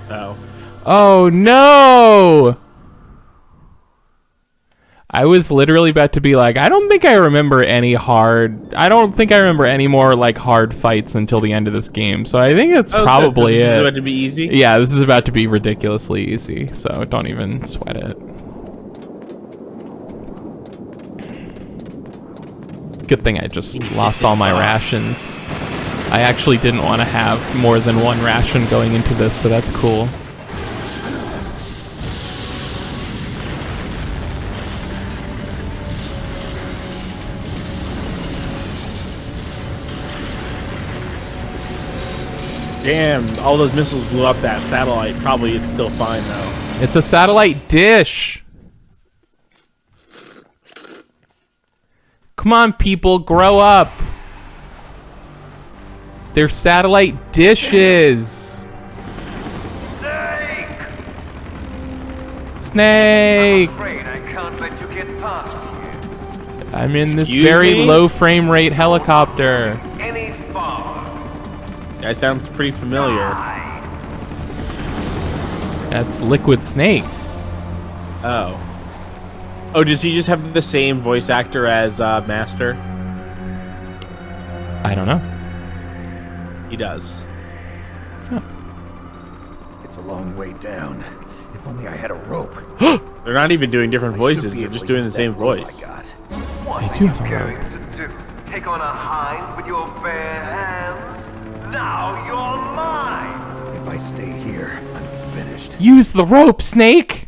So. Oh no! I was literally about to be like, I don't think I remember any more like hard fights until the end of this game. So I think that's probably this it. This is about to be easy? Yeah, this is about to be ridiculously easy. So don't even sweat it. Good thing I just lost all my rations. I actually didn't want to have more than one ration going into this, so that's cool. Damn, all those missiles blew up that satellite. Probably it's still fine, though. It's a satellite dish. Come on, people, grow up. They're satellite dishes. Snake! I'm afraid I can't let you get past here. I'm in this Excuse very me? low frame rate helicopter. Any farther. That sounds pretty familiar. That's Liquid Snake. Oh. Oh, does he just have the same voice actor as Master? I don't know. He does. It's a long way down. If only I had a rope. They're not even doing different voices. They're just doing the same voice. What I are do you have a going to do? Take on a hind with your bare hands? Now you're mine! If I stay here, I'm finished. Use the rope, Snake!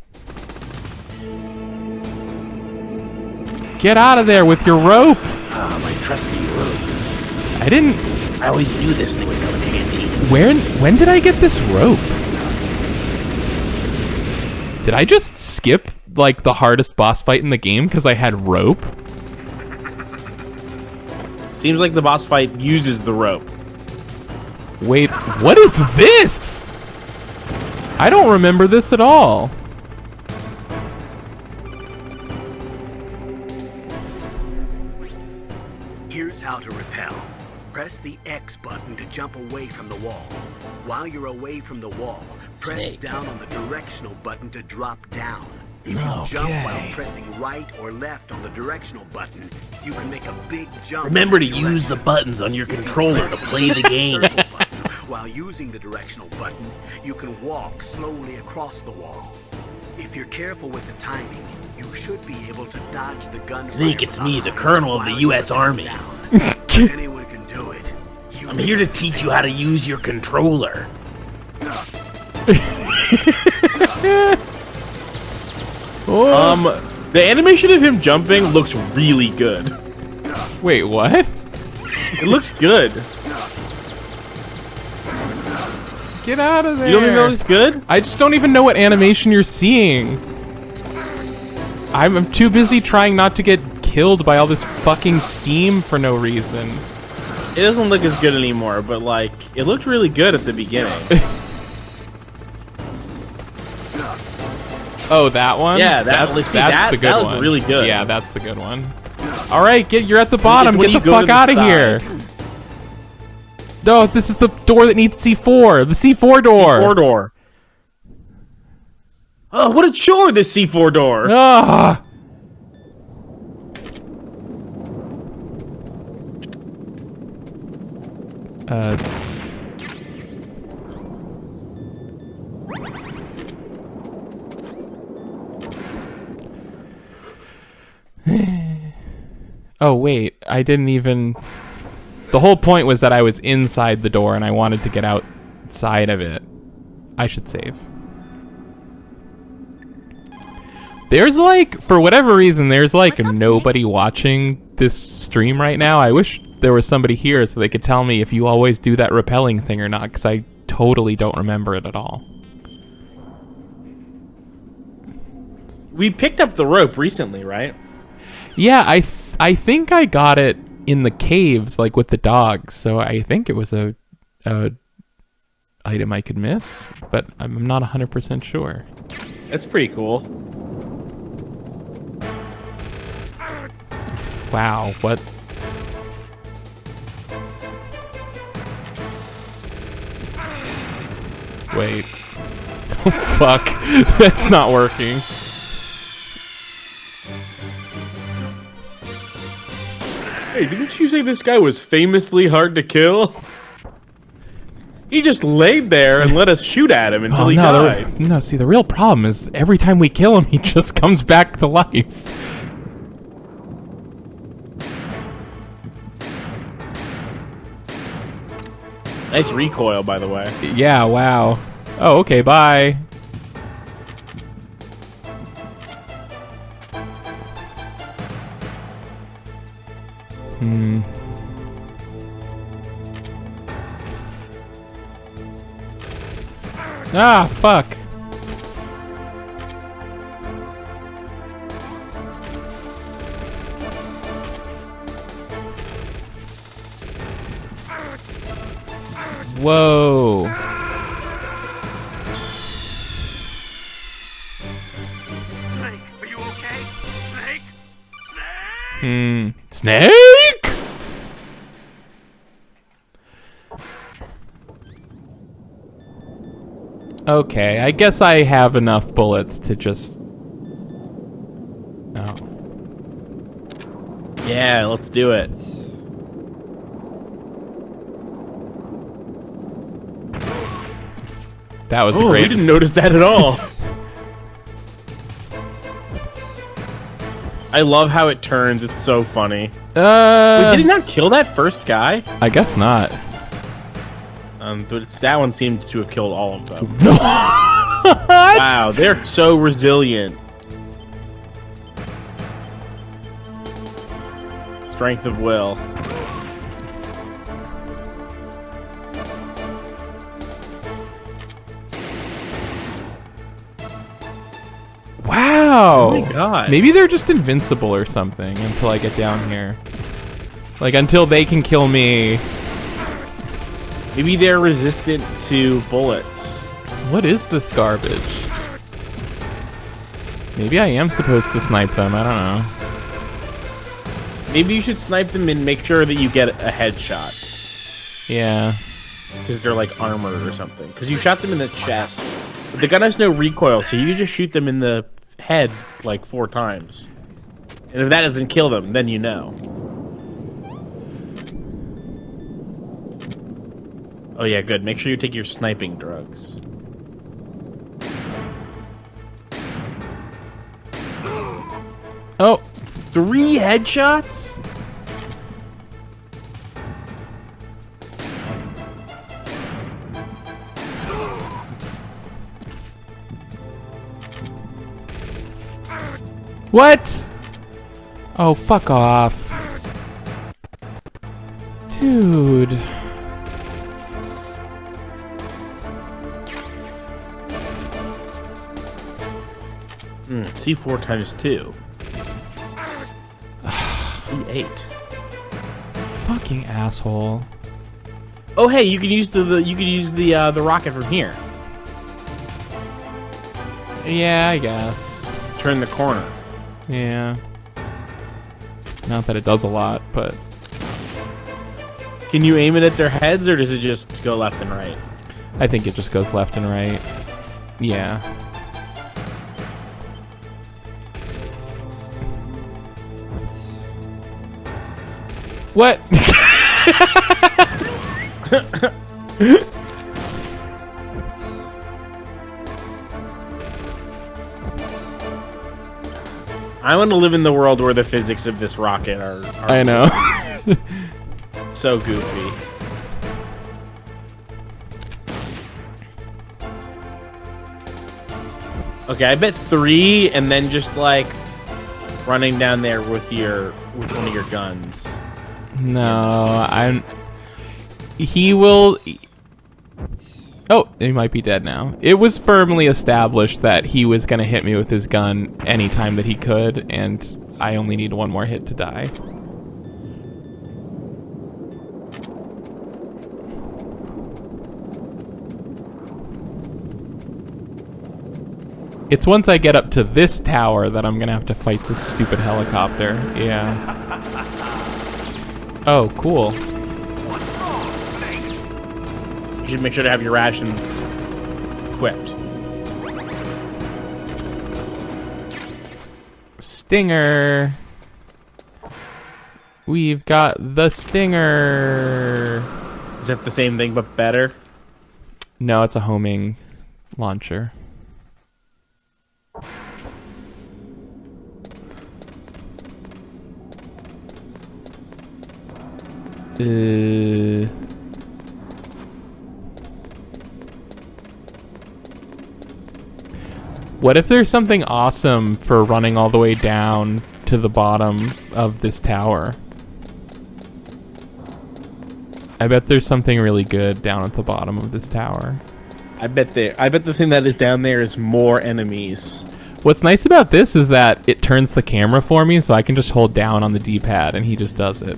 Get out of there with your rope! Ah, my trusty rope. I didn't... I always knew this thing would come in handy. When did I get this rope? Did I just skip, like, the hardest boss fight in the game because I had rope? Seems like the boss fight uses the rope. Wait, what is this? I don't remember this at all. Here's how to repel. Press the X button to jump away from the wall. While you're away from the wall, press down on the directional button to drop down. If you jump while pressing right or left on the directional button, you can make a big jump. Remember to use the buttons on your controller to play the game. While using the directional button, you can walk slowly across the wall. If you're careful with the timing, you should be able to dodge the gun. Snake, it's me, the Colonel of the U.S. Army. Anyone can do it. I'm here to teach you how to use your controller. The animation of him jumping looks really good. Wait, what? It looks good. Get out of there. You don't think that looks good? I just don't even know what animation you're seeing. I'm too busy trying not to get killed by all this fucking steam for no reason. It doesn't look as good anymore, but like, it looked really good at the beginning. Oh, that one? Yeah, that's the good one. Looked really good. Yeah, that's the good one. All right, you're at the bottom. When Get the you go fuck to the out of side. here. No, this is the door that needs C4. The C4 door. C4 door. Oh, what a chore, this C4 door. Ah. Oh, wait. I didn't even... The whole point was that I was inside the door and I wanted to get outside of it. I should save. There's like, for whatever reason, there's like nobody watching this stream right now. I wish there was somebody here so they could tell me if you always do that repelling thing or not, because I totally don't remember it at all. We picked up the rope recently, right? Yeah, I think I got it in the caves, like with the dogs, so I think it was a item I could miss, but I'm not 100% sure. That's pretty cool. Wow, what? Wait. Oh, fuck. That's not working. Hey, didn't you say this guy was famously hard to kill? He just laid there and let us shoot at him until he died. No, see, the real problem is every time we kill him, he just comes back to life. Nice recoil, by the way. Yeah, wow. Oh, okay, bye. Ah, fuck. Whoa. Snake, are you okay? Snake? Snake? Snake? Okay, I guess I have enough bullets to just... Oh. Yeah, let's do it. That was a Oh, we great... didn't notice that at all. I love how it turns. It's so funny. Wait, did he not kill that first guy? I guess not. But that one seemed to have killed all of them. Wow, they're so resilient. Strength of will. Wow. Oh my god. Maybe they're just invincible or something until I get down here. Like, until they can kill me. Maybe they're resistant to bullets. What is this garbage? Maybe I am supposed to snipe them. I don't know. Maybe you should snipe them and make sure that you get a headshot. Yeah. Because they're like armored or something. Because you shot them in the chest. But the gun has no recoil, so you just shoot them in the head like 4 times. And if that doesn't kill them, then you know. Oh yeah, good. Make sure you take your sniping drugs. Oh. 3 headshots? What? Oh, fuck off. Dude. C4 times 2. C8. Fucking asshole. Oh hey, you can use the rocket from here. Yeah, I guess. Turn the corner. Yeah. Not that it does a lot, but... Can you aim it at their heads, or does it just go left and right? I think it just goes left and right. Yeah. What? I want to live in the world where the physics of this rocket are I know. so goofy. Okay, I bet 3, and then just like running down there with one of your guns. No, he will... Oh, he might be dead now. It was firmly established that he was going to hit me with his gun anytime that he could, and I only need 1 more hit to die. It's once I get up to this tower that I'm going to have to fight this stupid helicopter. Yeah. Oh, cool. You should make sure to have your rations equipped. Stinger. We've got the Stinger. Is that the same thing but better? No, it's a homing launcher. What if there's something awesome for running all the way down to the bottom of this tower? I bet there's something really good down at the bottom of this tower. I bet the thing that is down there is more enemies. What's nice about this is that it turns the camera for me, so I can just hold down on the D-pad and he just does it.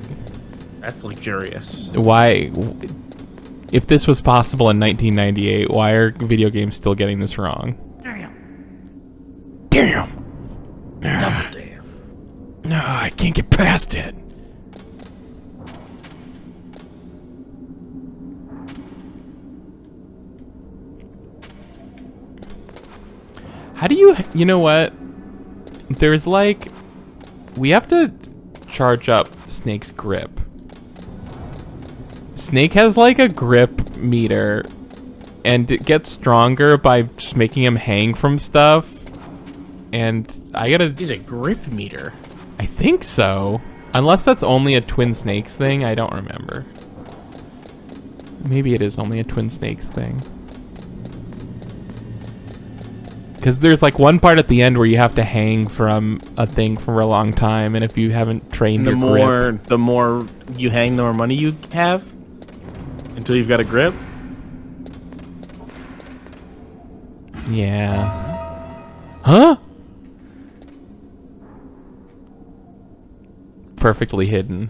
That's luxurious. Why? If this was possible in 1998, why are video games still getting this wrong? Damn! Double damn. No, I can't get past it. How do you know what? There's like, we have to charge up Snake's grip. Snake has like a grip meter, and it gets stronger by just making him hang from stuff. And I gotta... He's a grip meter. I think so. Unless that's only a Twin Snakes thing, I don't remember. Maybe it is only a Twin Snakes thing. Because there's like one part at the end where you have to hang from a thing for a long time, and if you haven't trained your grip... The more you hang, the more money you have? Until you've got a grip? Yeah. Huh? Perfectly hidden.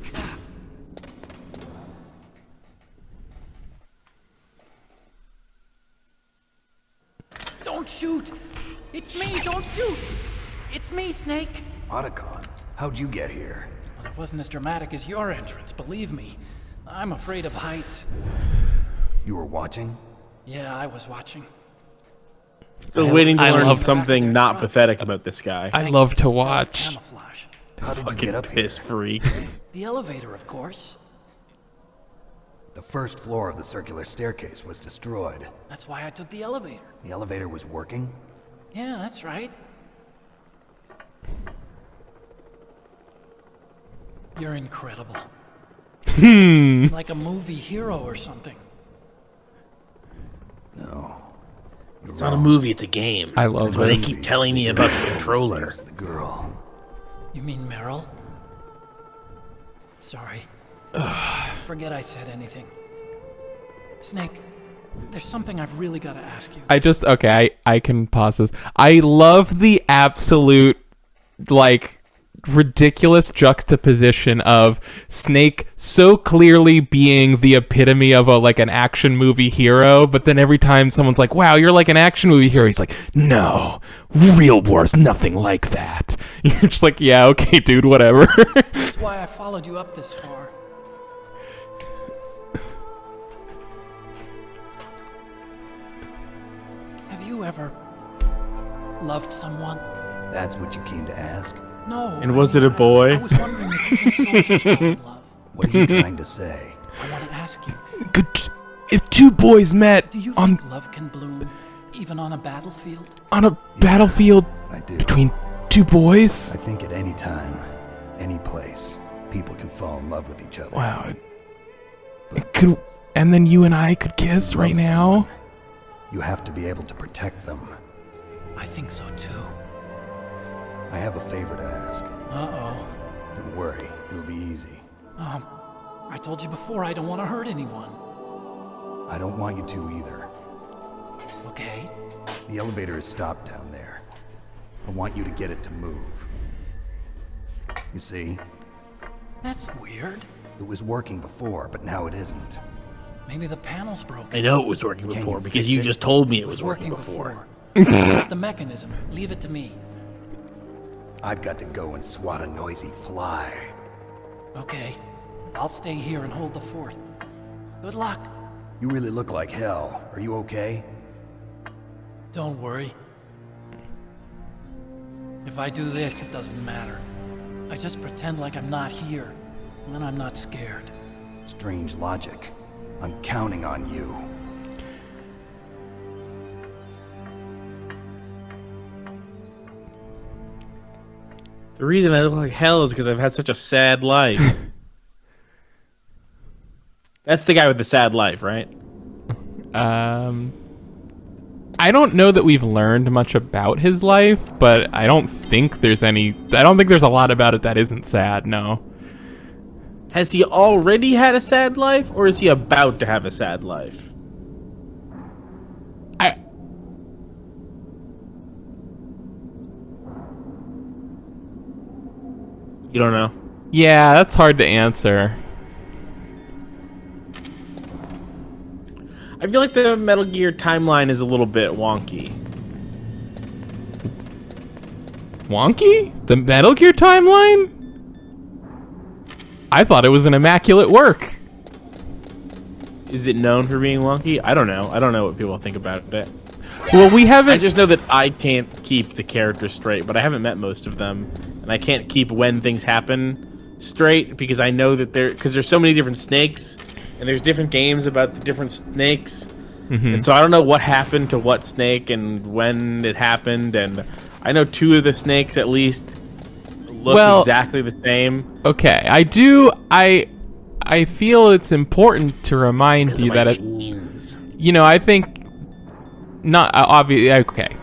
Don't shoot! It's me, don't shoot! It's me, Snake! Otacon, how'd you get here? Well, it wasn't as dramatic as your entrance, believe me. I'm afraid of heights. You were watching? Yeah, I was watching. Still waiting to I learn love- something not pathetic about this guy. I love to Stealth watch. Camouflage. How did you Fucking get up piss here? freak. The elevator, of course. The first floor of the circular staircase was destroyed. That's why I took the elevator. The elevator was working? Yeah, that's right. You're incredible. Like a movie hero or something. No. It's not a movie, it's a game. I love That's why they this. keep telling me about the controller. There's the girl. You mean Meryl? Sorry. Forget I said anything. Snake, there's something I've really got to ask you. I can pause this. I love the absolute, like, ridiculous juxtaposition of Snake so clearly being the epitome of an action movie hero, but then every time someone's like, wow, you're like an action movie hero, he's like, no, real war's nothing like that. You're just like, yeah, okay, dude, whatever. That's why I followed you up this far. Have you ever loved someone? That's what you came to ask? No. And was it a boy? I was wondering if even soldiers fall in love. What are you trying to say? I want to ask you, If two boys met do you think love can bloom even on a battlefield? on a battlefield I do. between two boys? I think at any time, any place, people can fall in love with each other. Wow. And then you and I could kiss right Love now? someone, you have to be able to protect them. I think so too. I have a favor to ask. Uh-oh. Don't worry, it'll be easy. I told you before I don't want to hurt anyone. I don't want you to either. Okay? The elevator is stopped down there. I want you to get it to move. You see, That's weird. it was working before, but now it isn't. Maybe the panel's broken. I know it was working Can before you because fix you it? just told me It it was was working working before. It's the mechanism. Leave it to me. I've got to go and swat a noisy fly. Okay. I'll stay here and hold the fort. Good luck. You really look like hell. Are you okay? Don't worry. If I do this, it doesn't matter. I just pretend like I'm not here, and then I'm not scared. Strange logic. I'm counting on you. The reason I look like hell is because I've had such a sad life. That's the guy with the sad life, right? I don't know that we've learned much about his life, but I don't think there's a lot about it that isn't sad, no. Has he already had a sad life, or is he about to have a sad life? You don't know? Yeah, that's hard to answer. I feel like the Metal Gear timeline is a little bit wonky. Wonky? The Metal Gear timeline? I thought it was an immaculate work. Is it known for being wonky? I don't know. I don't know what people think about it. Well, we haven't... I just know that I can't keep the characters straight, but I haven't met most of them, and I can't keep when things happen straight because I know that there's so many different snakes, and there's different games about the different snakes, and so I don't know what happened to what snake and when it happened, and I know two of the snakes at least look exactly the same. Okay, I feel it's important to remind you that I think not obviously. Okay,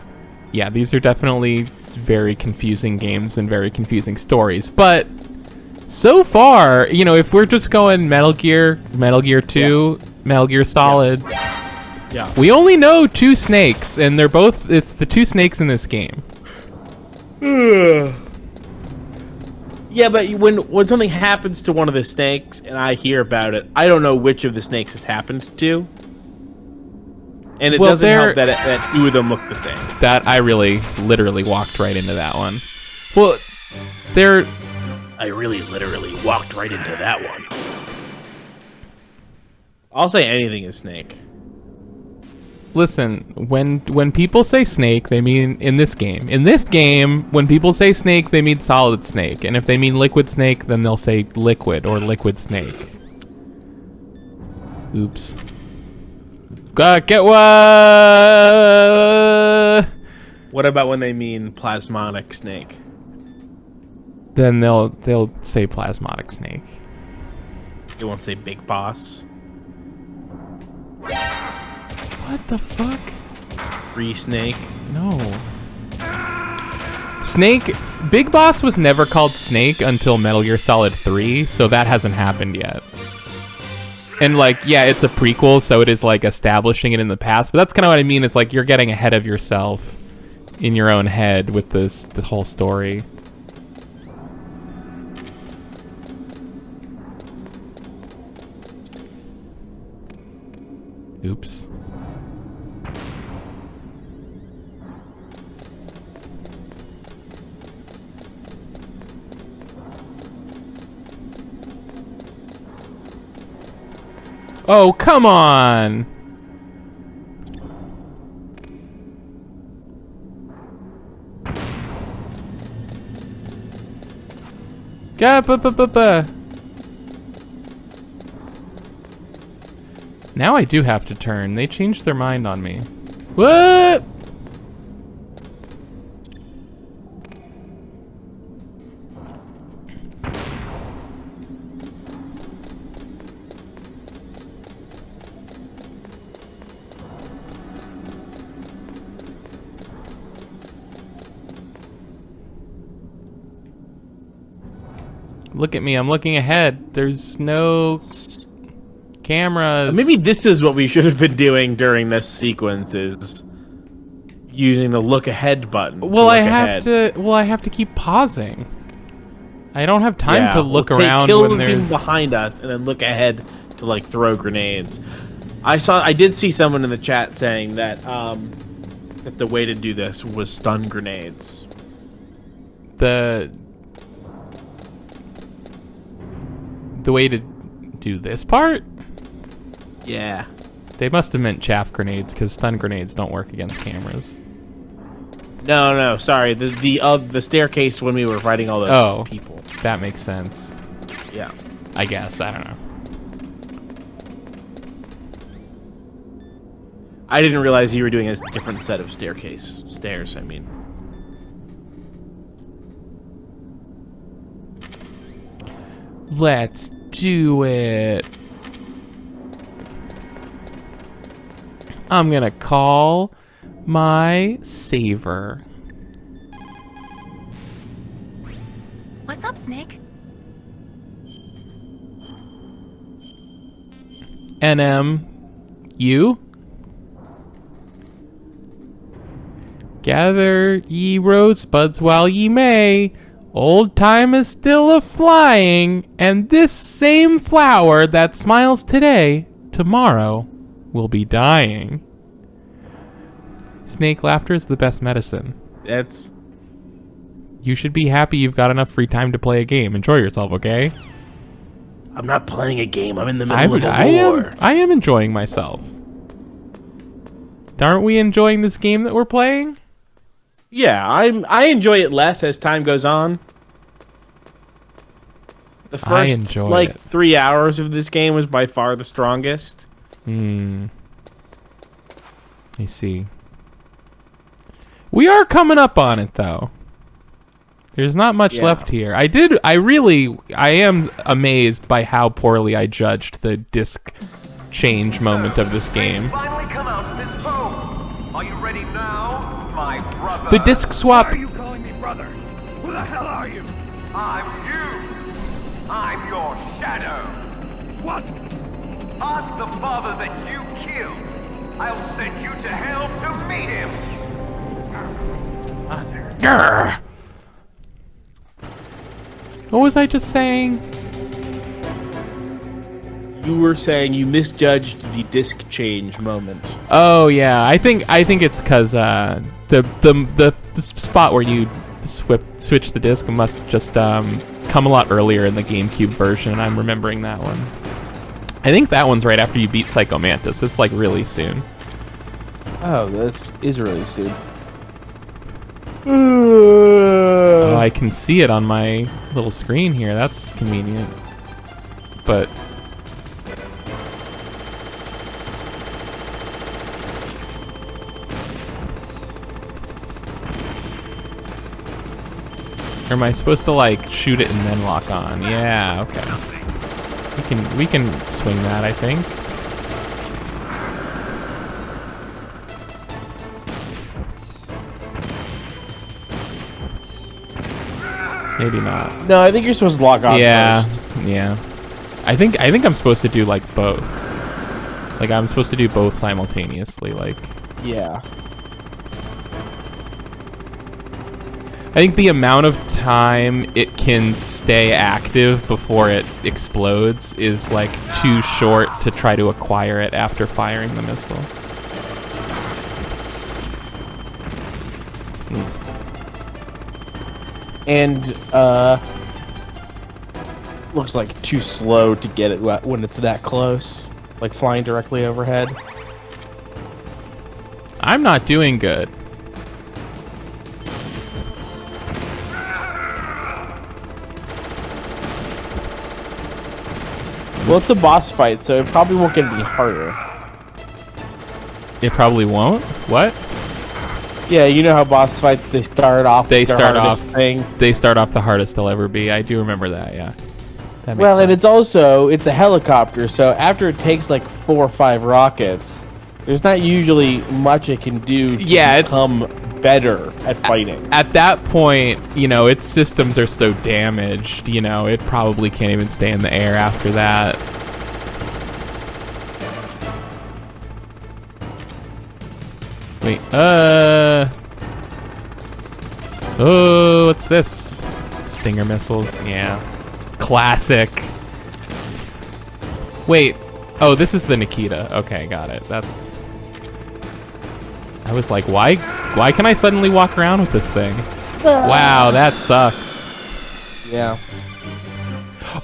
yeah, these are definitely very confusing games and very confusing stories, but so far, if we're just going Metal Gear 2, Metal Gear Solid, we only know two snakes, and it's the two snakes in this game. Yeah, but when something happens to one of the snakes and I hear about it, I don't know which of the snakes it's happened to. And it doesn't help that two of them look the same. That I really literally walked right into that one. Well, I really literally walked right into that one. I'll say anything is snake. Listen, when people say snake, they mean in this game. In this game, when people say snake, they mean solid snake. And if they mean liquid snake, then they'll say liquid or liquid snake. Oops. Get what? What about when they mean plasmonic snake? Then they'll say plasmonic snake. They won't say big boss. What the fuck? Free snake. No. Snake. Big Boss was never called Snake until Metal Gear Solid 3, so that hasn't happened yet. And it's a prequel, so it is establishing it in the past. But that's kind of what I mean. It's you're getting ahead of yourself in your own head with this whole story. Oops. Oh, come on! Now I do have to turn. They changed their mind on me. What? Look at me, I'm looking ahead. There's no cameras. Maybe this is what we should have been doing during this sequence, is using the look ahead button. Well, I have to keep pausing. I don't have time to look around kill when the there's thing behind us and then look ahead to throw grenades. I did see someone in the chat saying that that the way to do this was stun grenades. The way to do this part? Yeah. They must have meant chaff grenades, because stun grenades don't work against cameras. No, sorry. The staircase when we were fighting all those people. That makes sense. Yeah. I guess. I don't know. I didn't realize you were doing a different set of stairs, I mean. Let's do it. I'm gonna call my saver. What's up, Snake? NM, you? Gather ye rosebuds while ye may. Old time is still a-flying, and this same flower that smiles today, tomorrow will be dying. Snake laughter is the best medicine. You should be happy you've got enough free time to play a game. Enjoy yourself, okay? I'm not playing a game. I'm in the middle of a war. I am enjoying myself. Aren't we enjoying this game that we're playing? Yeah, I enjoy it less as time goes on. The first, like, 3 hours of this game was by far the strongest. I see. We are coming up on it, though. There's not much left here. I am amazed by how poorly I judged the disc change moment of this game. Finally come out of this home. Are you ready now, my brother? The disc swap. Why are you calling me brother? Who the hell are you? I'm you. I'm your shadow. What? Ask the father that you killed. I'll send you to hell to meet him. Grr. What was I just saying? You were saying you misjudged the disc change moment. Oh yeah, I think it's because the spot where you switch the disc must just come a lot earlier in the GameCube version. I'm remembering that one. I think that one's right after you beat Psycho Mantis. It's like really soon. Oh, that is really soon. Oh, I can see it on my little screen here. That's convenient. But or am I supposed to like shoot it and then lock on? Yeah, okay. We can swing that, I think. Maybe not. No, I think you're supposed to lock on first. Yeah. I think I'm supposed to do like both. Like I'm supposed to do both simultaneously, like. Yeah. I think the amount of time it can stay active before it explodes is like too short to try to acquire it after firing the missile. And looks like too slow to get it when it's that close, like flying directly overhead. I'm not doing good. Well, it's a boss fight, so it probably won't get any harder. It probably won't? What? Yeah, you know how boss fights, they start off the hardest thing. They start off the hardest they'll ever be. I do remember that, yeah. That makes Well, and sense. it's a helicopter, so after it takes like 4 or 5 rockets, there's not usually much it can do to become better at fighting. At that point, you know, its systems are so damaged, you know, it probably can't even stay in the air after that. Wait, oh, what's this? Stinger missiles, yeah. Classic. Wait, oh, this is the Nikita. Okay, got it. I was like, why can I suddenly walk around with this thing? Wow, that sucks. Yeah.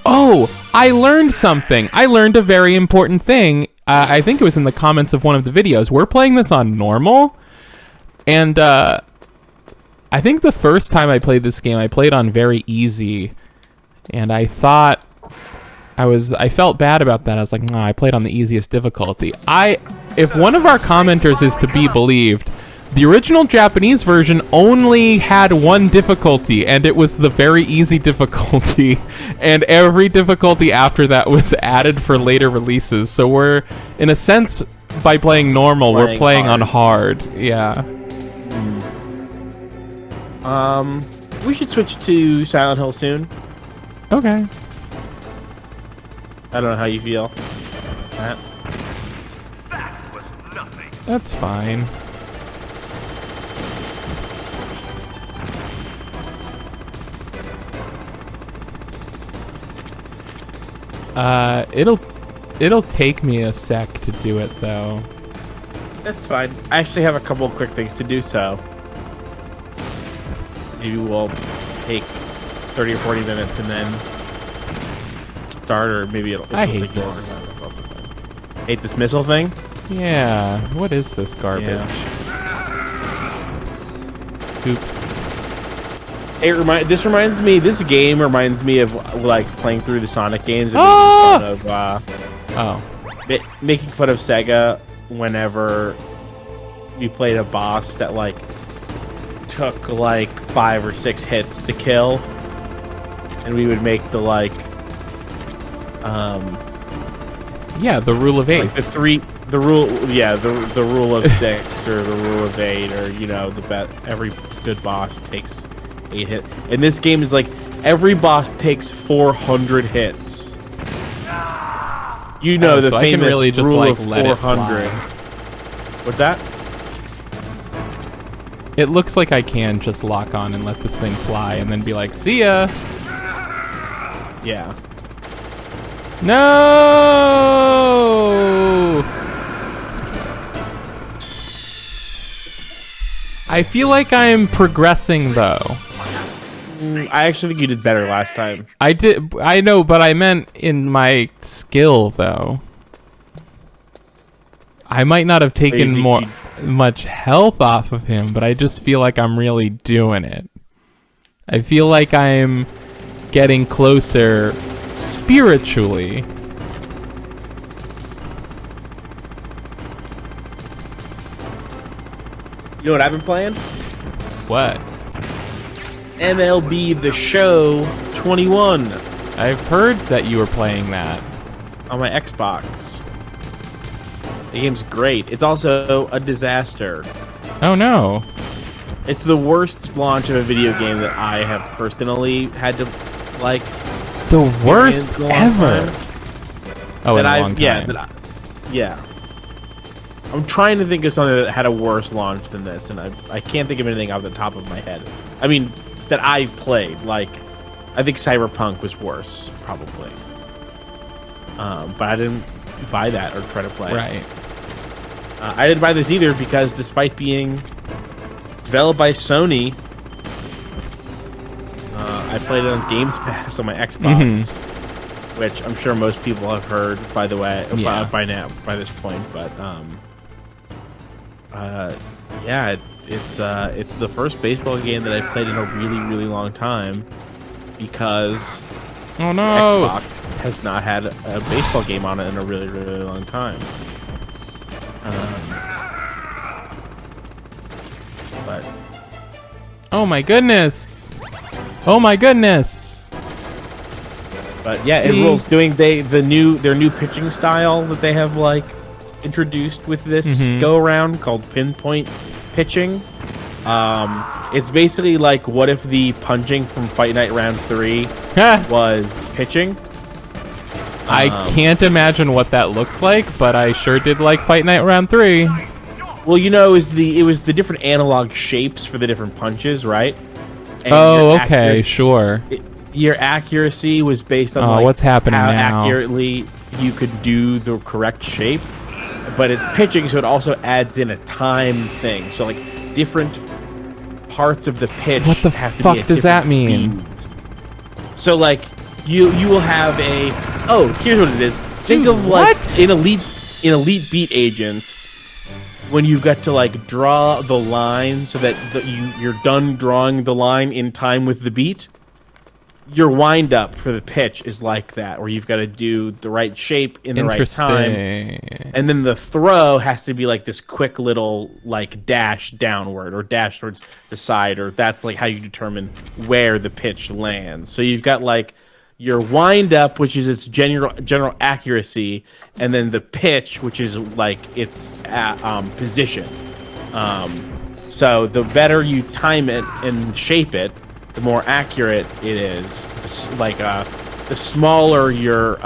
Oh, I learned something. I learned a very important thing. I think it was in the comments of one of the videos. We're playing this on normal, and I think the first time I played this game, I played on very easy, and I thought I felt bad about that. I was like, nah, I played on the easiest difficulty. If one of our commenters is to be believed, the original Japanese version only had one difficulty, and it was the very easy difficulty, and every difficulty after that was added for later releases. So we're, in a sense, by playing normal, we're playing on hard. Yeah. We should switch to Silent Hill soon. Okay. I don't know how you feel. Matt? That was nothing. That's fine. It'll take me a sec to do it though. That's fine. I actually have a couple of quick things to do, so maybe we'll take 30 or 40 minutes and then start, or maybe it'll I hate take longer. this. That's also fine. Hate this missile thing? Yeah. What is this garbage? Oops. This game reminds me of like playing through the Sonic games and making fun of Sega whenever we played a boss that like took like 5 or 6 hits to kill, and we would make the like yeah, the rule of 8. Like the rule of 6 or the rule of 8, or you know, every good boss takes 8 hits. And this game is like every boss takes 400 hits. You know, the so famous I can really just, rule like, of let it 400. What's that? It looks like I can just lock on and let this thing fly and then be like, see ya! Yeah. No! I feel like I'm progressing though. I actually think you did better last time. I know, but I meant in my skill though. I might not have taken much health off of him, but I just feel like I'm really doing it. I feel like I'm getting closer spiritually. You know what I've been playing? What? MLB The Show 21 I've heard that you were playing that. on my Xbox. The game's great. It's also a disaster. Oh no. It's the worst launch of a video game that I have personally had to like. The worst in a long ever. time. Oh, in That a I've- long yeah, time. yeah. I'm trying to think of something that had a worse launch than this, and I can't think of anything off the top of my head. I mean, that I played. Like, I think Cyberpunk was worse, probably. But I didn't buy that or try to play it. Right. I didn't buy this either because despite being developed by Sony, I played it on Games Pass on my Xbox, which I'm sure most people have heard, by the way, Yeah. by now, by this point. But yeah, it's the first baseball game that I've played in a really, really long time because Oh no. Xbox has not had a baseball game on it in a really, really long time. But Oh my goodness. Oh my goodness. But yeah, it See? rules. Doing their new pitching style that they have like introduced with this go around called pinpoint pitching. It's basically like, what if the punching from Fight Night Round 3 was pitching? I can't imagine what that looks like, but I sure did like Fight Night Round 3. Well, you know, it was the different analog shapes for the different punches, right? And Oh, your okay, accuracy- sure. Your accuracy was based on Oh, like what's happening how now? accurately you could do the correct shape. But it's pitching, so it also adds in a time thing. So like different parts of the pitch What the have to fuck be at does that different mean? speeds. So like you will have a here's what it is. Think Dude, of like what? in Elite in Elite Beat Agents, when you've got to like draw the line so that you're done drawing the line in time with the beat, your wind up for the pitch is like that, where you've got to do the right shape in the right time, and then the throw has to be like this quick little like dash downward or dash towards the side, or that's like how you determine where the pitch lands. So you've got like your wind up, which is its general accuracy, and then the pitch, which is like its position. So the better you time it and shape it, the more accurate it is. Like the smaller your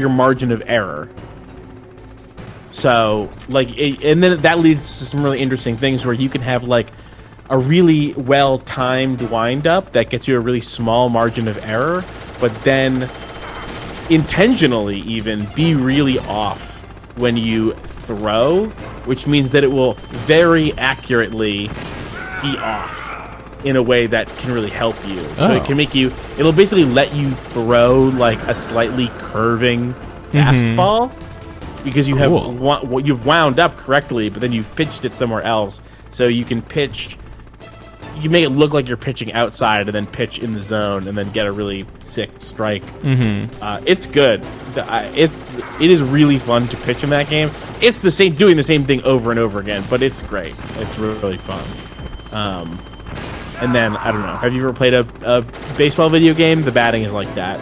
margin of error. So like, and then that leads to some really interesting things where you can have like a really well timed wind up that gets you a really small margin of error, but then intentionally even be really off when you throw, which means that it will very accurately be off in a way that can really help you. So it can make you, it'll basically let you throw like a slightly curving fastball because you have you've wound up correctly, but then you've pitched it somewhere else. So you can pitch, you make it look like you're pitching outside and then pitch in the zone and then get a really sick strike. It's good. It is really fun to pitch in that game. It's the same, doing the same thing over and over again, but it's great. It's really fun. And then I don't know. Have you ever played a baseball video game? The batting is like that.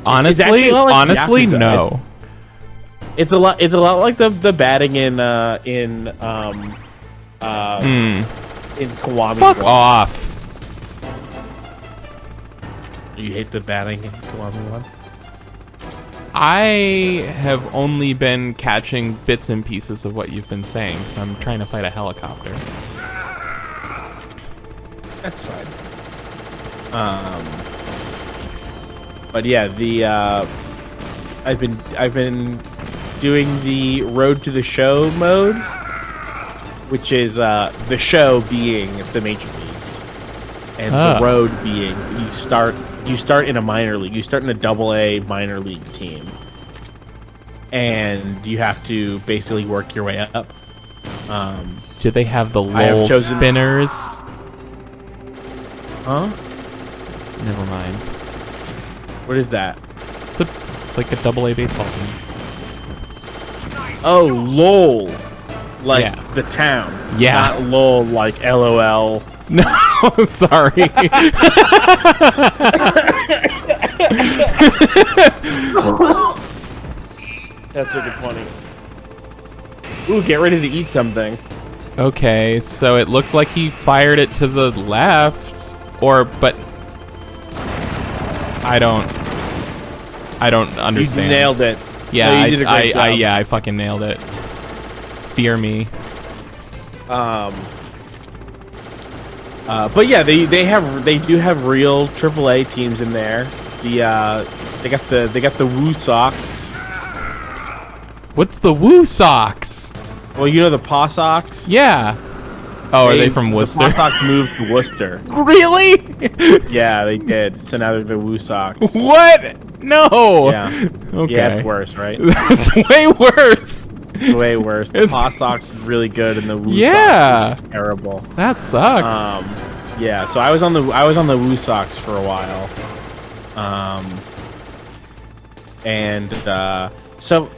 Honestly, Yakuza. no. It's a lot. It's a lot like the batting in Kiwami. Fuck off. You hate the batting in Kiwami 1? I have only been catching bits and pieces of what you've been saying, so I'm trying to fight a helicopter. That's fine. But yeah, I've been doing the Road to the Show mode, which is the show being the major leagues, and the road being you start in a minor league. You start in a AA minor league team, and you have to basically work your way up. Do they have the LOL spinners? Huh? Never mind. What is that? It's like a AA baseball team. Oh, LOL. Like Yeah. the town. Yeah. Not LOL like LOL. No, sorry. That's wicked funny. Ooh, get ready to eat something. Okay, so it looked like he fired it to the left, but I don't understand. You nailed it. Yeah, No, you did a great job. I fucking nailed it. Fear me. But yeah, they do have real AAA teams in there. They got the Woo Sox. What's the Woo Sox? Well, you know the Paw Sox. Yeah. Oh, are they from Worcester? The Paw Sox moved to Worcester. Really? Yeah, they did. So now they're the Woo Sox. What? No. Yeah. Okay. Yeah, it's worse, right? That's way worse. It's way worse. The It's- Paw Sox is really good, and the Woo Yeah. Sox is terrible. That sucks. Yeah. So I was on the Woo Sox for a while. So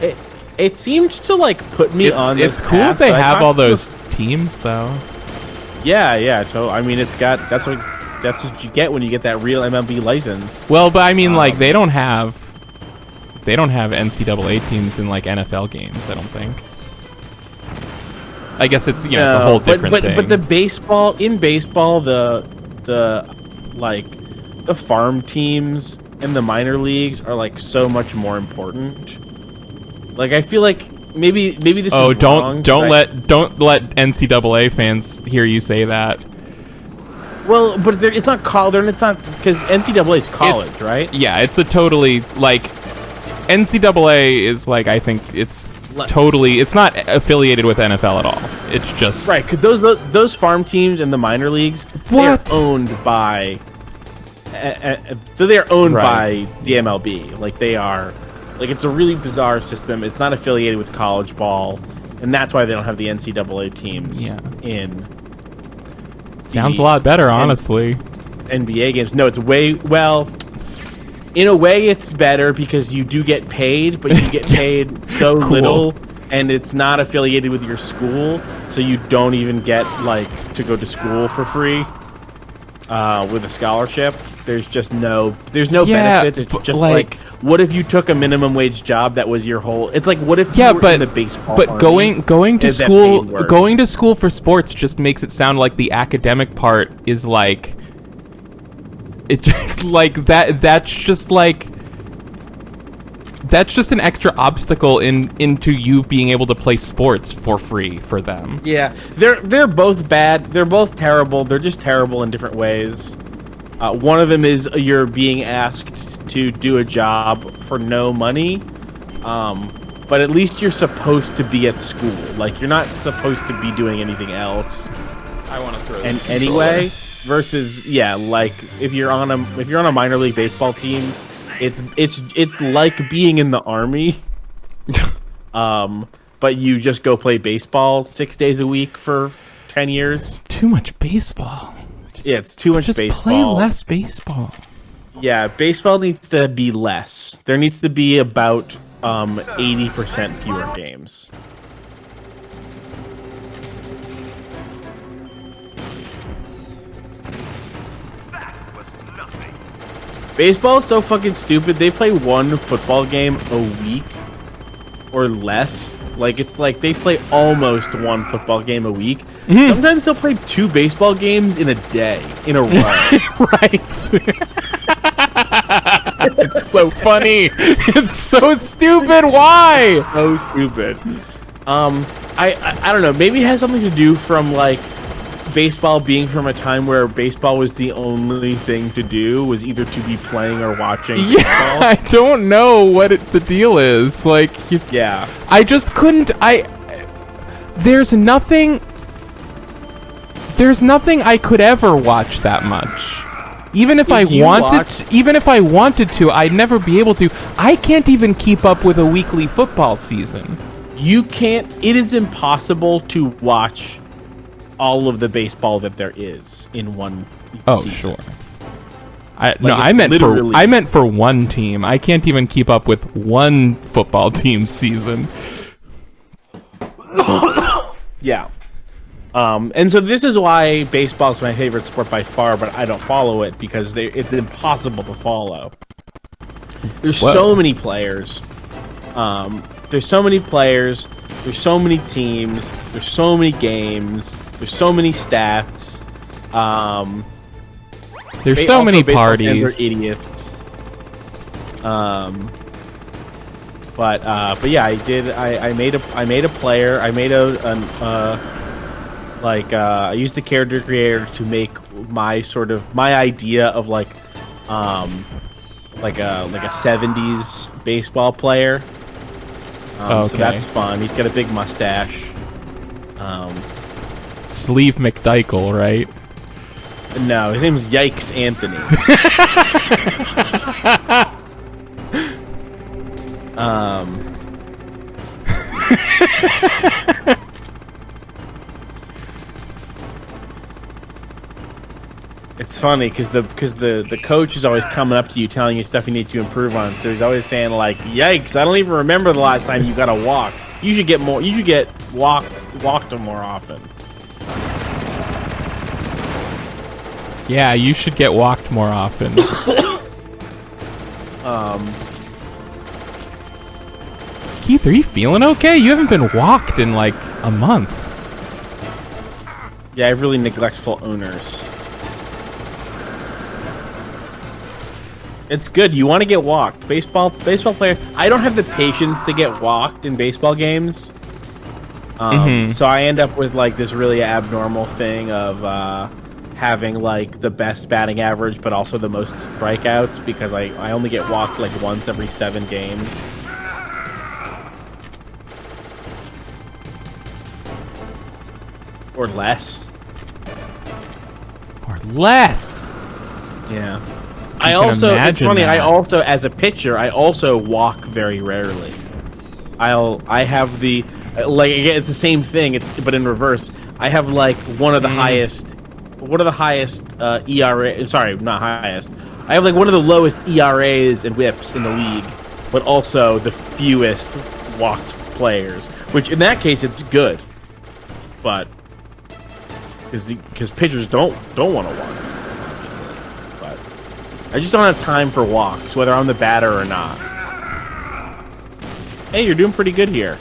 it seemed to like put me on this it's cool path, they but I have thought all it was- those teams though. Yeah. So I mean, that's what you get when you get that real MLB license. Well, but I mean, like they don't have NCAA teams in like NFL games. I don't think. I guess it's it's a whole different thing. But the baseball the farm teams and the minor leagues are like so much more important. Like I feel like maybe this is wrong, don't let NCAA fans hear you say that. Well, but it's not college. It's not because NCAA is college, right? Yeah, it's a totally like NCAA is like I think it's totally it's not affiliated with NFL at all. It's just right because those farm teams and the minor leagues What? they're owned by So they're owned Right. by the MLB. Like they are, like it's a really bizarre system. It's not affiliated with college ball, and that's why they don't have the NCAA teams in. Sounds a lot better, honestly. NBA games. No, it's in a way it's better because you do get paid, but you get paid so Cool. little, and it's not affiliated with your school, so you don't even get like to go to school for free with a scholarship. There's no benefits. It's just like, what if you took a minimum wage job that was your whole? It's like, what if you were in the baseball? But army going to and that school paid worse? going to school for sports just makes it sound like the academic part is like it just like that's just an extra obstacle into you being able to play sports for free for them. Yeah, they're both bad. They're both terrible. They're just terrible in different ways. One of them is you're being asked to do a job for no money, but at least you're supposed to be at school. Like you're not supposed to be doing anything else. I want to throw. And anyway, versus like if you're on a minor league baseball team, it's like being in the army. But you just go play baseball 6 days a week for 10 years. Too much baseball. Yeah, it's too much Just baseball. play less baseball. Yeah, baseball needs to be less. There needs to be about 80% fewer games. Baseball is so fucking stupid. They play one football game a week or less. Like it's like they play almost one football game a week. Sometimes they'll play 2 baseball games in a day in a row. Right. It's so funny. It's so stupid. Why? So stupid. I don't know. Maybe it has something to do from like baseball being from a time where baseball was the only thing to do, was either to be playing or watching baseball. I don't know what the deal is. Like, Yeah. I just couldn't. There's nothing I could ever watch that much. Even if I wanted to, I'd never be able to. I can't even keep up with a weekly football season. You can't. It is impossible to watch all of the baseball that there is in one season. Sure. I meant for one team. I can't even keep up with one football team's season. Yeah. And so this is why baseball is my favorite sport by far, but I don't follow it because it's impossible to follow. There's so many players. There's so many players. There's so many teams. There's so many games. There's so many stats. There's so many parties. They're idiots. But yeah, I did. I made a player. I made I used the character creator to make my idea of like a 70s baseball player. So that's fun. He's got a big mustache. Sleeve McDykel, right? No, his name's Yikes Anthony. It's funny because the coach is always coming up to you telling you stuff you need to improve on. So he's always saying like, "Yikes! I don't even remember the last time you got a walk. You should get more. You should get walked more often." Yeah, you should get walked more often. Keith, are you feeling okay? You haven't been walked in like a month. Yeah, I have really neglectful owners. It's good. You want to get walked. Baseball player. I don't have the patience to get walked in baseball games. So I end up with like this really abnormal thing of having like the best batting average, but also the most strikeouts because I only get walked like once every 7 games. Or less. Or less. Yeah. I can also, it's imagine funny, that. I also, as a pitcher, I also walk very rarely. I have the, like, again, it's the same thing, but in reverse. I have, like, one of the highest ERA, sorry, not highest. I have, like, one of the lowest ERAs and whips in the league, but also the fewest walked players, which in that case, it's good. But, because pitchers don't want to walk. I just don't have time for walks, whether I'm the batter or not. Hey, you're doing pretty good here.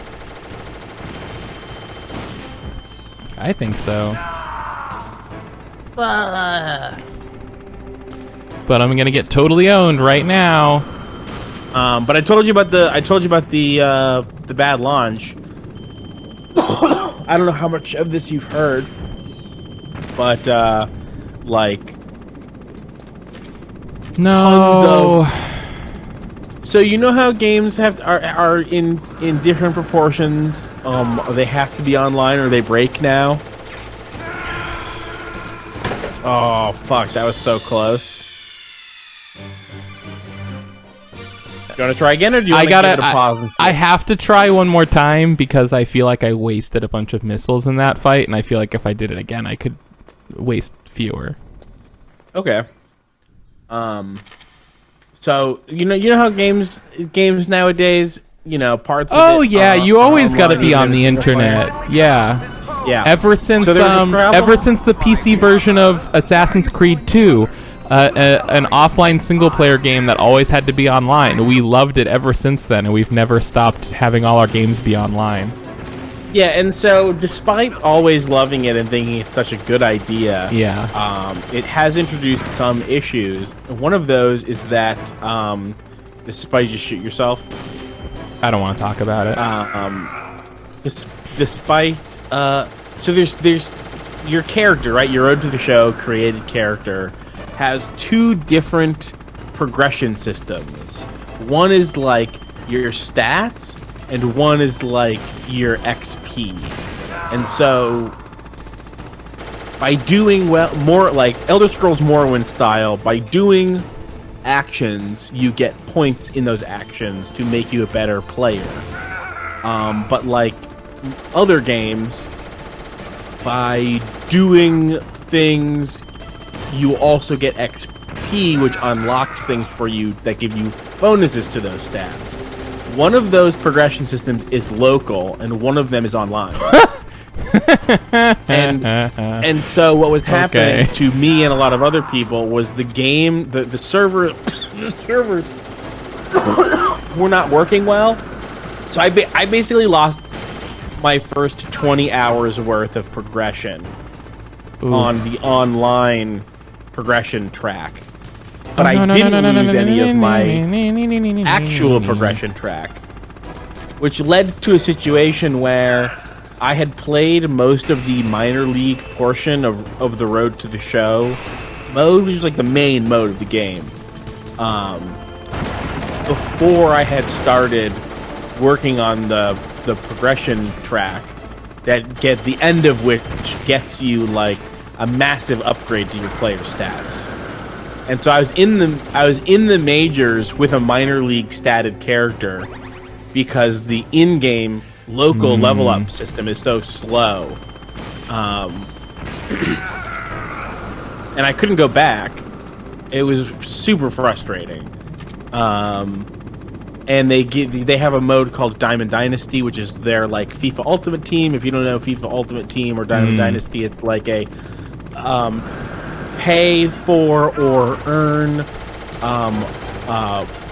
I think so. But I'm gonna get totally owned right now. But I told you about the bad launch. I don't know how much of this you've heard, but like. No. So you know how games are in different proportions. They have to be online or they break now. Oh fuck! That was so close. You want to try again, or do you want to give it a pause? I have to try one more time because I feel like I wasted a bunch of missiles in that fight, and I feel like if I did it again, I could waste fewer. Okay. So you know how games nowadays, parts. Oh of it, yeah, you always got to online be on the even internet. Yeah. Yeah. Ever since So there's a problem? ever since the PC version of Assassin's Creed 2, an offline single-player game that always had to be online. We loved it ever since then, and we've never stopped having all our games be online. Yeah, and so despite always loving it and thinking it's such a good idea, it has introduced some issues. One of those is that despite you just shoot yourself. I don't want to talk about it. Despite so there's your character, right? Your Road to the Show created character has two different progression systems. One is like your stats, and one is like your XP. And so by doing more like Elder Scrolls Morrowind style, by doing actions, you get points in those actions to make you a better player. But like other games, by doing things, you also get XP, which unlocks things for you that give you bonuses to those stats. One of those progression systems is local, and one of them is online. and so what was happening to me and a lot of other people was the game, the servers were not working well. So I basically lost my first 20 hours worth of progression on the online progression track. But I didn't lose any of my actual progression track, which led to a situation where I had played most of the minor league portion of the Road to the Show mode, which is like the main mode of the game, before I had started working on the progression track, the end of which gets you like a massive upgrade to your player stats. And so I was in the majors with a minor league statted character because the in-game local level up system is so slow, and I couldn't go back. It was super frustrating. And they have a mode called Diamond Dynasty, which is their like FIFA Ultimate Team. If you don't know FIFA Ultimate Team or Diamond Dynasty, it's like a pay for or earn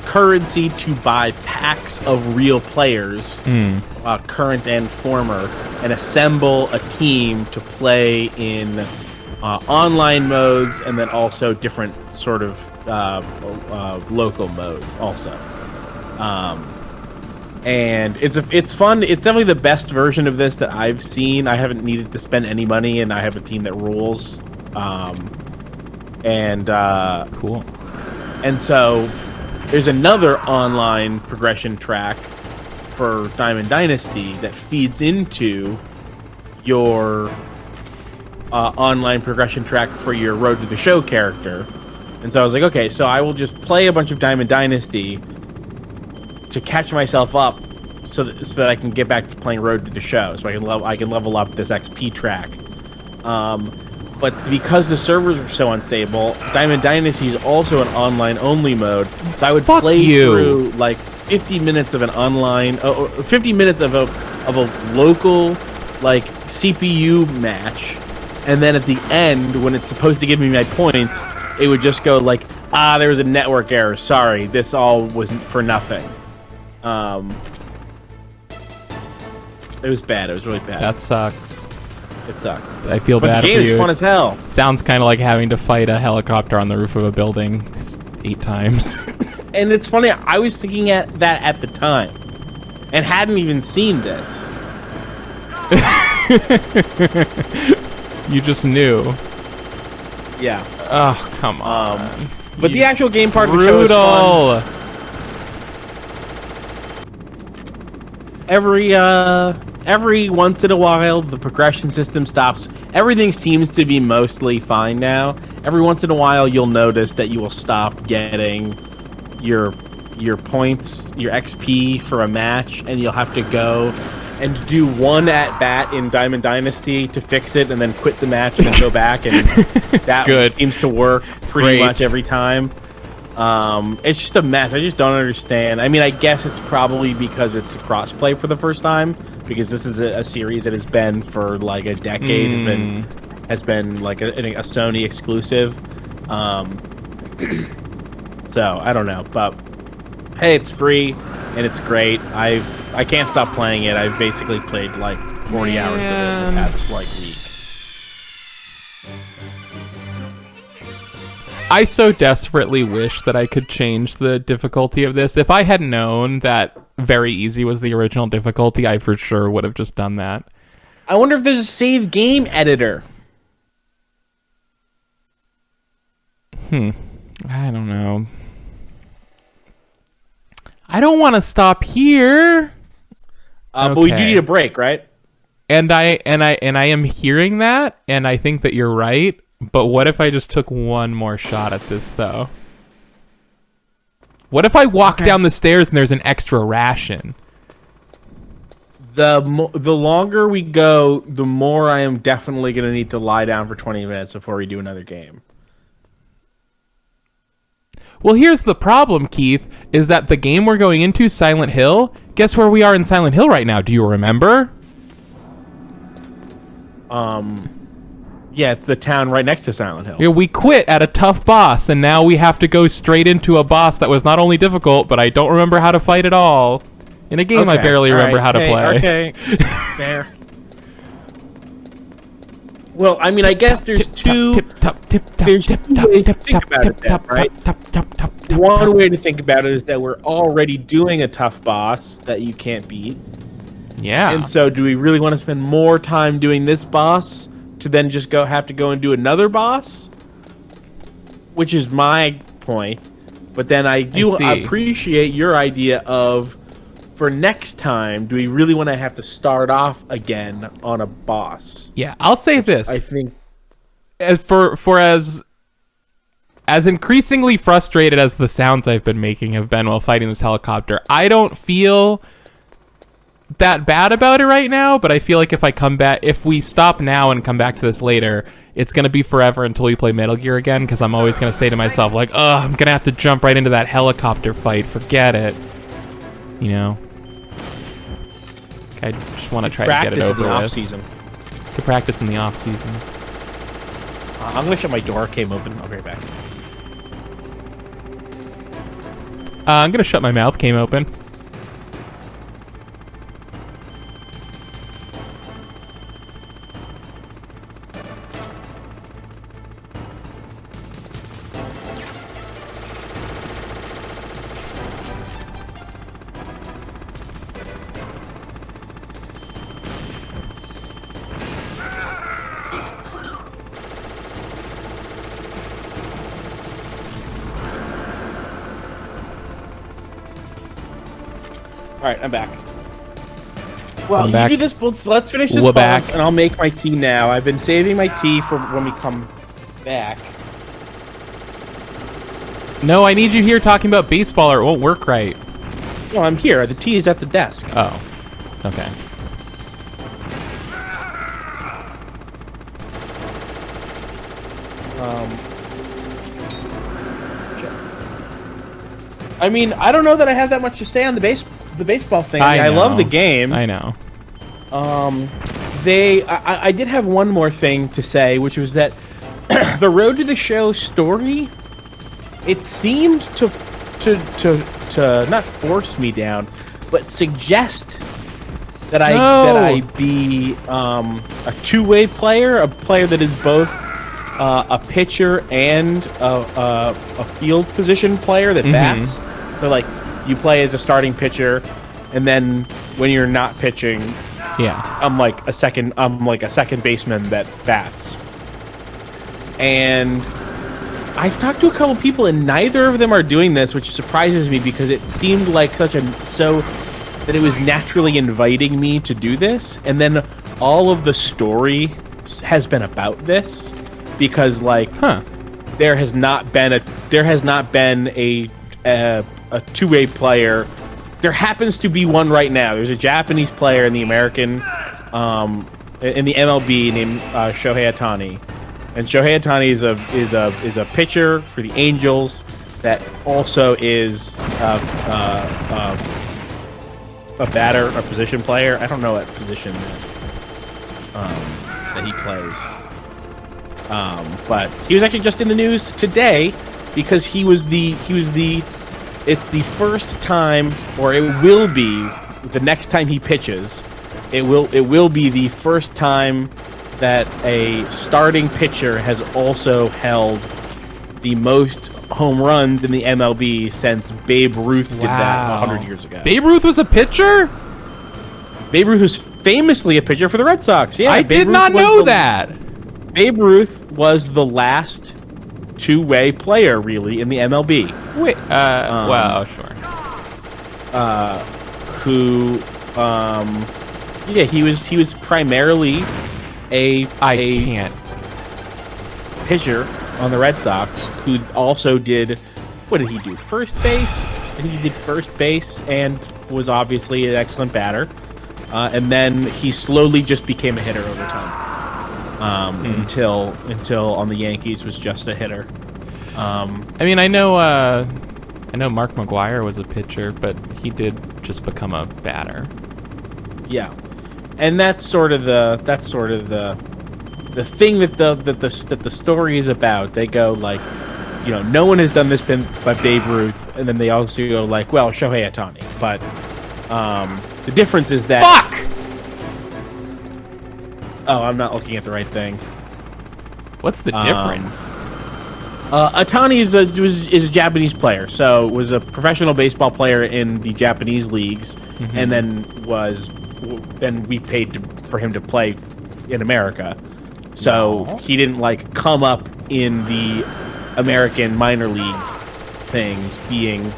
currency to buy packs of real players, current and former, and assemble a team to play in online modes, and then also different sort of local modes also. And it's fun. It's definitely the best version of this that I've seen. I haven't needed to spend any money, and I have a team that rules. Cool. And so there's another online progression track for Diamond Dynasty that feeds into your online progression track for your Road to the Show character. And so I was like, okay, so I will just play a bunch of Diamond Dynasty to catch myself up, so that I can get back to playing Road to the Show, so I can level up this XP track. But because the servers were so unstable, Diamond Dynasty is also an online-only mode. So I would play through like 50 minutes of an online, 50 minutes of a local like CPU match, and then at the end, when it's supposed to give me my points, it would just go like, there was a network error. Sorry, this all was for nothing. It was bad. It was really bad. That sucks. It sucks. I feel bad But the game for you. is fun as hell. Sounds kind of like having to fight a helicopter on the roof of a building 8 times. And it's funny, I was thinking that at the time, and hadn't even seen this. You just knew. Yeah. Oh, come on. But the actual game part of the Brutal. show is fun. Every once in a while, the progression system stops. Everything seems to be mostly fine now. Every once in a while, you'll notice that you will stop getting your points, your XP for a match, and you'll have to go and do one at bat in Diamond Dynasty to fix it, and then quit the match and then go back, and that seems to work pretty much every time. It's just a mess. I just don't understand. I mean, I guess it's probably because it's a crossplay for the first time, because this is a series that has been for like a decade. Has been like a Sony exclusive. So I don't know, but hey, it's free and it's great. I can't stop playing it. I've basically played like 40 hours of it in the past like week. I so desperately wish that I could change the difficulty of this. If I had known that very easy was the original difficulty, I for sure would have just done that. I wonder if there's a save game editor. I don't know. I don't want to stop here. But we do need a break, right? And I am hearing that, and I think that you're right. But what if I just took one more shot at this, though? What if I walk down the stairs and there's an extra ration? The longer we go, the more I am definitely going to need to lie down for 20 minutes before we do another game. Well, here's the problem, Keith, is that the game we're going into, Silent Hill, guess where we are in Silent Hill right now? Do you remember? Yeah, it's the town right next to Silent Hill. Yeah, we quit at a tough boss, and now we have to go straight into a boss that was not only difficult, but I don't remember how to fight at all. In a game I barely remember how to play. Okay, fair. Well, I mean, I guess there's two ways to think about it then, right? One way to think about it is that we're already doing a tough boss that you can't beat. Yeah. And so do we really want to spend more time doing this boss to then just have to go and do another boss? Which is my point. But then I do appreciate your idea of, for next time, do we really want to have to start off again on a boss? Yeah, I'll say this. I think as increasingly frustrated as the sounds I've been making have been while fighting this helicopter, I don't feel that bad about it right now, but I feel like if we stop now and come back to this later, it's going to be forever until we play Metal Gear again, because I'm always going to say to myself, like, I'm going to have to jump right into that helicopter fight. Forget it. You know? I just want to try to get it over with. Season. To practice in the off season. I'm going to shut my door. Came open. I'll be right back. I'm going to shut my mouth. Came open. Alright, I'm back. Well, I'm back. you do this, let's finish this boss, and I'll make my tea now. I've been saving my tea for when we come back. No, I need you here talking about baseball or it won't work right. No, I'm here. The tea is at the desk. Oh. Okay. I mean, I don't know that I have that much to say on the baseball thing. I love the game. I know. I did have one more thing to say, which was that the Road to the Show story, it seemed to not force me down, but suggest that I be a two-way player, a player that is both a pitcher and a field position player that bats. So like you play as a starting pitcher, and then when you're not pitching, I'm like a second baseman that bats. And I've talked to a couple people, and neither of them are doing this, which surprises me because it seemed like that it was naturally inviting me to do this. And then all of the story has been about this because there has not been a two-way player. There happens to be one right now. There's a Japanese player in the American, in the MLB named Shohei Ohtani, and Shohei Ohtani is a pitcher for the Angels that also is a batter, a position player. I don't know what position that he plays, but he was actually just in the news today because it's the first time, or it will be the next time he pitches. It will be the first time that a starting pitcher has also held the most home runs in the MLB since Babe Ruth did that 100 years ago. Babe Ruth was a pitcher? Babe Ruth was famously a pitcher for the Red Sox. Yeah, I did not know that. Babe Ruth was the last two-way player, really, in the MLB. Wait, well, sure. He was primarily a pitcher on the Red Sox who also did, what did he do? First base? I think he did first base and was obviously an excellent batter. And then he slowly just became a hitter over time. Until on the Yankees was just a hitter. I mean, I know Mark McGwire was a pitcher, but he did just become a batter. Yeah, and that's sort of the thing that the story is about. They go like, no one has done this but Babe Ruth, and then they also go like, well, Shohei Ohtani. But the difference is that. Fuck! Oh, I'm not looking at the right thing. What's the difference? Ohtani is a Japanese player, so was a professional baseball player in the Japanese leagues, and then we paid for him to play in America. So he didn't come up in the American minor league things, being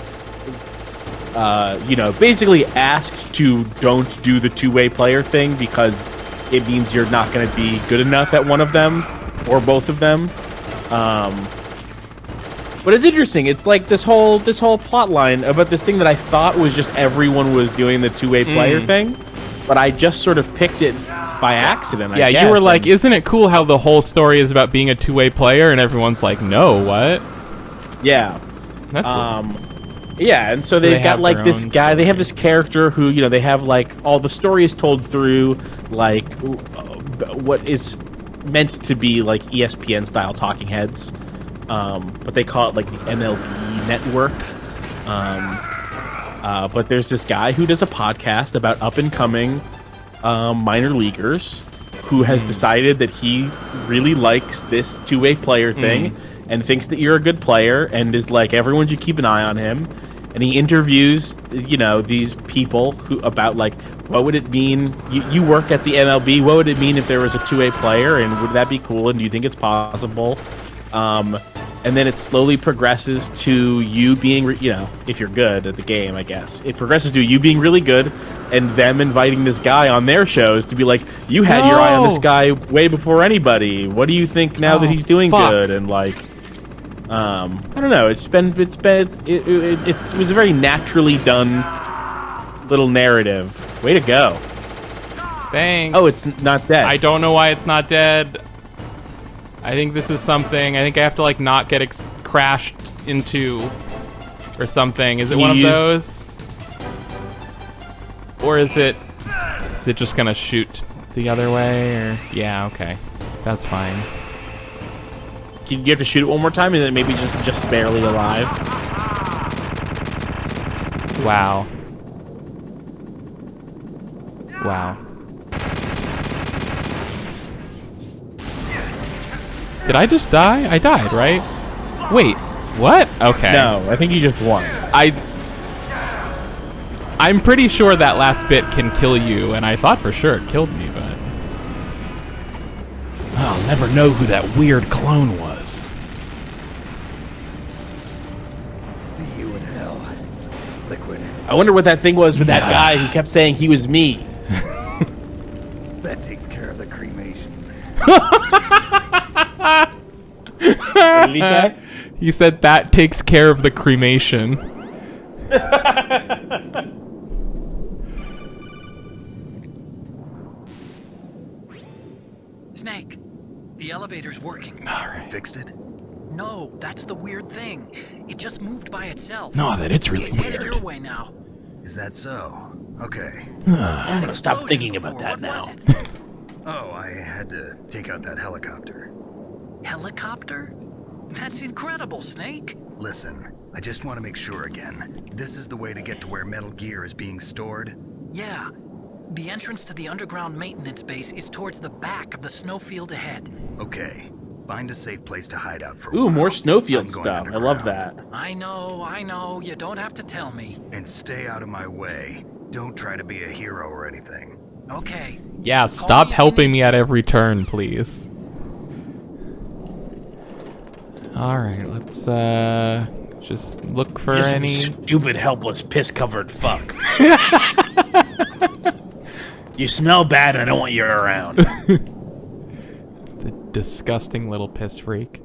basically asked to don't do the two-way player thing because it means you're not going to be good enough at one of them or both of them. But it's interesting. It's like this whole plot line about this thing that I thought was just everyone was doing the two-way player thing, but I just sort of picked it by accident. Yeah, you were like, isn't it cool how the whole story is about being a two-way player? And everyone's like, no, what? Yeah. That's cool. Yeah, and so they've got like this guy. Story. They have this character who, they have like all the story is told through like what is meant to be like ESPN style talking heads, but they call it like the MLB network. But there's this guy who does a podcast about up and coming minor leaguers who has decided that he really likes this two-way player thing and thinks that you're a good player and is like everyone should keep an eye on him. And he interviews, these people about like, what would it mean? You work at the MLB. What would it mean if there was a two-way player? And would that be cool? And do you think it's possible? And then it slowly progresses to you being, if you're good at the game, I guess. It progresses to you being really good and them inviting this guy on their shows to be like, you had your eye on this guy way before anybody. What do you think now that he's doing good? And like... I don't know. It was a very naturally done little narrative. Way to go. Thanks. Oh, it's not dead. I don't know why it's not dead. I think this is something. I think I have to like not get crashed into or something. Is it one of those? Or is it just gonna shoot the other way? Or yeah, okay, that's fine. You have to shoot it one more time, and then maybe just barely alive. Wow. Wow. Did I just die? I died, right? Wait, what? Okay. No, I think you just won. I'm pretty sure that last bit can kill you, and I thought for sure it killed me, but... I'll never know who that weird clone was. See you in hell, Liquid. I wonder what that thing was with that guy who kept saying he was me. That takes care of the cremation. What did he say? He said that takes care of the cremation. Snake, the elevator's working. Fixed it? No, that's the weird thing. It just moved by itself. No, that it's really It's headed weird. your way now. Is that so? Okay. I'm gonna stop thinking about that What was now. it? Oh, I had to take out that helicopter. Helicopter? That's incredible, Snake. Listen, I just want to make sure again. This is the way to get to where Metal Gear is being stored? Yeah. The entrance to the underground maintenance base is towards the back of the snowfield ahead. Okay. Find a safe place to hide out for a Ooh, while. more I'm snowfield going stuff. I love underground. that. I know. You don't have to tell me. And stay out of my way. Don't try to be a hero or anything. Okay. Yeah, Call stop me if you helping need me at every turn, please. Alright, let's just look for You're some any... stupid, helpless, piss-covered fuck. You smell bad, and I don't want you around. The disgusting little piss freak.